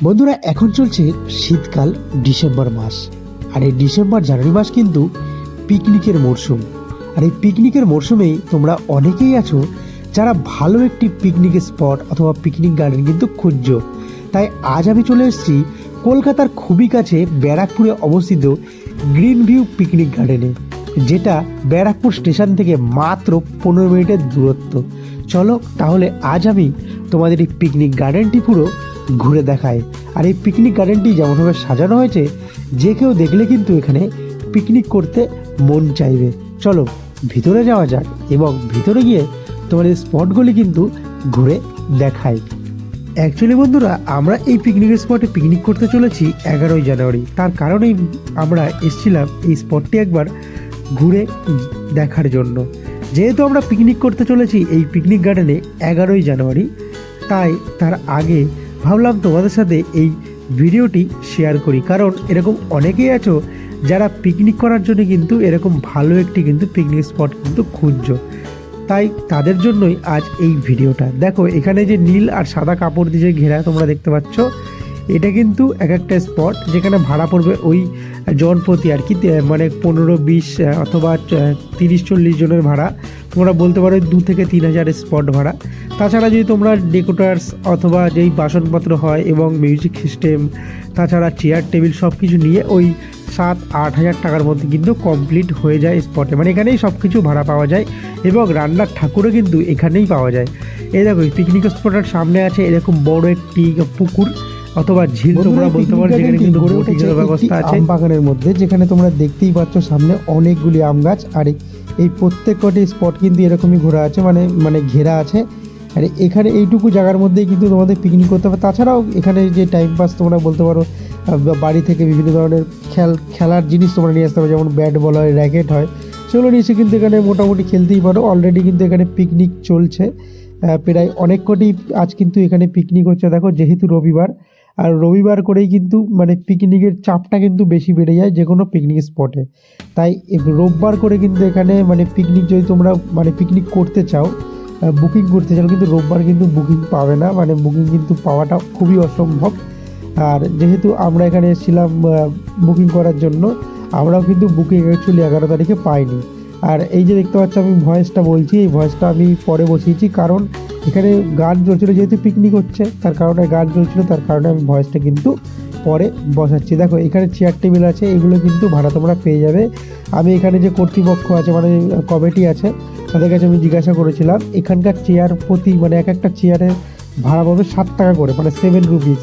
বন্ধুরা, এখন চলছে শীতকাল, ডিসেম্বর মাস। আর এই ডিসেম্বর জানুয়ারি মাস কিন্তু পিকনিকের মরশুম। আর এই পিকনিকের মরশুমেই তোমরা অনেকেই আছো যারা ভালো একটি পিকনিক স্পট অথবা পিকনিক গার্ডেন কিন্তু খুঁজছো। তাই আজ আমি চলে এসেছি কলকাতার খুবই কাছে ব্যারাকপুরে অবস্থিত গ্রিন ভিউ পিকনিক গার্ডেনে, যেটা ব্যারাকপুর স্টেশন থেকে মাত্র 15 মিনিটের দূরত্ব। চলো তাহলে আজ আমি তোমাদের এই পিকনিক গার্ডেনটি পুরো ঘুরে দেখায়। আর এই পিকনিক গার্ডেনটি যেমনভাবে সাজানো হয়েছে, যে কেউ দেখলে কিন্তু এখানে পিকনিক করতে মন চাইবে। চলো ভিতরে যাওয়া যাক এবং ভিতরে গিয়ে তোমাদের স্পটগুলি কিন্তু ঘুরে দেখাই। অ্যাকচুয়ালি বন্ধুরা, আমরা এই পিকনিক স্পটে পিকনিক করতে চলেছি 11ই জানুয়ারি। তার কারণেই আমরা এসেছিলাম এই স্পটটি একবার ঘুরে দেখার জন্য। যেহেতু আমরা পিকনিক করতে চলেছি এই পিকনিক গার্ডেনে 11ই জানুয়ারি, তাই তার আগে ভাবলাম তোমাদের সাথে এই ভিডিওটি শেয়ার করি। কারণ এরকম অনেকেই আছো যারা পিকনিক করার জন্য কিন্তু এরকম ভালো একটি কিন্তু পিকনিক স্পট কিন্তু খুঁজছো। তাই তাদের জন্যই আজ এই ভিডিওটা। দেখো এখানে যে নীল আর সাদা কাপড় দিয়ে ঘেরা তোমরা দেখতে পাচ্ছ, এটা কিন্তু এক একটা স্পট যেখানে ভাড়া পড়বে ওই জন প্রতি আর কি, মানে 15-20 অথবা 30-40 জনের ভাড়া। তোমরা বলতে পারো 2 থেকে 3 হাজার স্পট ভাড়া। তাছাড়া যদি তোমরা ডেকোরেটরস অথবা যেই বাসনপত্র হয় এবং মিউজিক সিস্টেম, তাছাড়া চেয়ার টেবিল সব কিছু নিয়ে ওই 7-8 হাজার টাকার মধ্যে কিন্তু কমপ্লিট হয়ে যায় স্পটে। মানে এখানেই সব কিছু ভাড়া পাওয়া যায় এবং রান্নার ঠাকুরও কিন্তু এখানেই পাওয়া যায়। এই দেখো পিকনিক স্পটের সামনে আছে এরকম বড় একটি পুকুর অথবা ঝিল তোমরা বলতে পারো, যেখানে কিন্তু বোটিংয়ের ব্যবস্থা আছে আম বাগানের মধ্যে। যেখানে তোমরা দেখতেই পাচ্ছ সামনে অনেকগুলি আম গাছ। আর এই প্রত্যেকটি স্পট কিন্তু এরকমই ঘোরা আছে, মানে ঘেরা আছে। আর এখানে এইটুকু জায়গার মধ্যেই কিন্তু তোমাদের পিকনিক করতে হবে। তাছাড়াও এখানে যে টাইম পাস তোমরা বলতে পারো, বাড়ি থেকে বিভিন্ন ধরনের খেলার জিনিস তোমরা নিয়ে আসতে পারো, যেমন ব্যাট বল হয়, র্যাকেট হয়, সেগুলো নিয়ে এসে কিন্তু এখানে মোটামুটি খেলতেই পারো। অলরেডি কিন্তু এখানে পিকনিক চলছে প্রায় অনেক কটি আজ কিন্তু এখানে পিকনিক হচ্ছে। দেখো যেহেতু রবিবার, আর রবিবার করেই কিন্তু মানে পিকনিকের চাপটা কিন্তু বেশি বেড়ে যায় যে কোনো পিকনিক স্পটে। তাই রোববার করে কিন্তু এখানে মানে পিকনিক যদি তোমরা মানে পিকনিক করতে চাও, বুকিং করতে চাও, কিন্তু রোববার কিন্তু বুকিং পাবে না, মানে বুকিং কিন্তু পাওয়াটা খুবই অসম্ভব। আর যেহেতু আমরা এখানে এসেছিলাম বুকিং করার জন্য, আমরাও কিন্তু বুকিং অ্যাকচুয়ালি 11 তারিখে পাইনি। আর এই যে দেখতে পাচ্ছ আমি ভয়েসটা বলছি, এই ভয়েসটা আমি পরে বসিয়েছি, কারণ এখানে গান চলছিল, যেহেতু পিকনিক হচ্ছে তার কারণে গান চলছিল, তার কারণে আমি ভয়েসটা কিন্তু পরে বসাচ্ছি। দেখো এখানে চেয়ার টেবিল আছে, এগুলো কিন্তু ভাড়া তোমরা পেয়ে যাবে। আমি এখানে যে কর্তৃপক্ষ আছে, মানে কমিটি আছে, তাদের কাছে আমি জিজ্ঞাসা করেছিলাম, এখানকার চেয়ার প্রতি মানে এক একটা চেয়ারের ভাড়া পাবে 7 টাকা করে, মানে 7 রুপিস,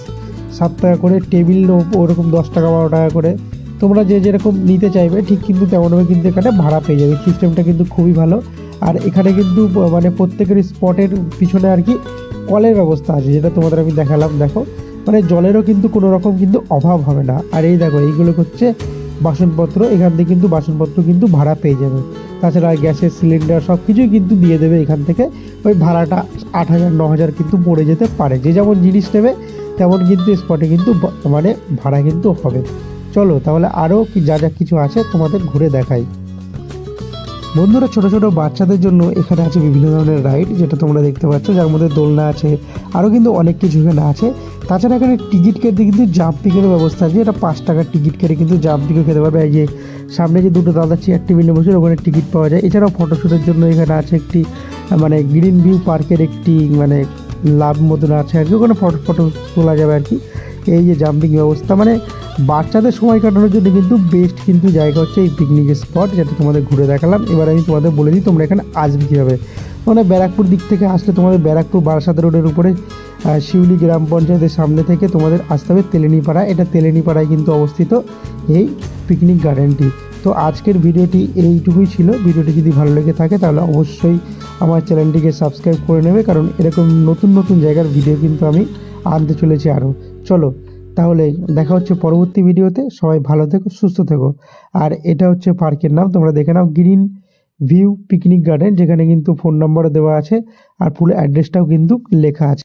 7 টাকা করে। টেবিল ওরকম 10 টাকা 12 টাকা করে। তোমরা যে যেরকম নিতে চাইবে ঠিক কিন্তু তেমনভাবে কিন্তু এখানে ভাড়া পেয়ে যাবে। সিস্টেমটা কিন্তু খুবই ভালো। আর এখানে কিন্তু মানে প্রত্যেকের স্পটের পিছনে আর কি কলের ব্যবস্থা আছে, যেটা তোমাদের আমি দেখালাম। দেখো মানে জলেরও কিন্তু কোনো রকম কিন্তু অভাব হবে না। আর এই দেখো এইগুলো হচ্ছে বাসনপত্র, এখান থেকে কিন্তু বাসনপত্র কিন্তু ভাড়া পেয়ে যাবে। তাছাড়া গ্যাসের সিলিন্ডার সব কিছুই কিন্তু দিয়ে দেবে এখান থেকে। ওই ভাড়াটা 8,000-9,000 কিন্তু পড়ে যেতে পারে। যে যেমন জিনিস নেবে তেমন কিন্তু স্পটে কিন্তু মানে ভাড়া কিন্তু হবে। চলো তাহলে আরও কি যা যা কিছু আছে তোমাদের ঘুরে দেখাই। বন্ধুরা, ছোট ছোট বাচ্চাদের জন্য এখানে আছে বিভিন্ন ধরনের রাইড, যেটা তোমরা দেখতে পাচ্ছ, যার মধ্যে দোলনা আছে, আরও কিন্তু অনেক কিছু এখানে আছে। তাছাড়া এখানে টিকিট কেটে কিন্তু জাম্পিংয়ের ব্যবস্থা আছে, এটা 5 টাকার টিকিট কেটে কিন্তু জাম্পিংও খেতে পারবে। এই যে সামনে যে দুটো দাদা চেয়ার টেবিলে বসে, ওখানে টিকিট পাওয়া যায়। এছাড়াও ফটোশ্যুটের জন্য এখানে আছে একটি মানে গ্রিন ভিউ পার্কের একটি মানে লাভ মতন আছে আর কি, ওখানে ফটো তোলা যাবে আর কি। এই যে জাম্পিং ব্যবস্থা, মানে বাচ্চাদের সময় কাটানোর জন্য কিন্তু বেস্ট কিন্তু জায়গা হচ্ছে এই পিকনিক স্পট, যেটা তোমাদের ঘুরে দেখালাম। এবার আমি তোমাদের বলে দিই তোমরা এখানে আসবে কীভাবে। মানে ব্যারাকপুর দিক থেকে আসলে তোমাদের ব্যারাকপুর বারাসাত রোডের উপরে শিউলি গ্রাম পঞ্চায়েতের সামনে থেকে তোমাদের আসতে হবে তেলেনিপাড়া। এটা তেলেনিপাড়ায় কিন্তু অবস্থিত এই পিকনিক গার্ডেনটি। তো আজকের ভিডিওটি এইটুকুই ছিল। ভিডিওটি যদি ভালো লেগে থাকে তাহলে অবশ্যই আমার চ্যানেলটিকে সাবস্ক্রাইব করে নেবে, কারণ এরকম নতুন নতুন জায়গার ভিডিও কিন্তু আমি আনতে চলেছি আরও। চলো তাহলে দেখা হচ্ছে পরবর্তী ভিডিওতে। সবাই ভালো থেকো, সুস্থ থেকো। আর এটা হচ্ছে পার্কের নাম, তোমরা দেখে নাও, গ্রিন ভিউ পিকনিক গার্ডেন, যেখানে কিন্তু ফোন নম্বরও দেওয়া আছে আর ফুল অ্যাড্রেসটাও কিন্তু লেখা আছে।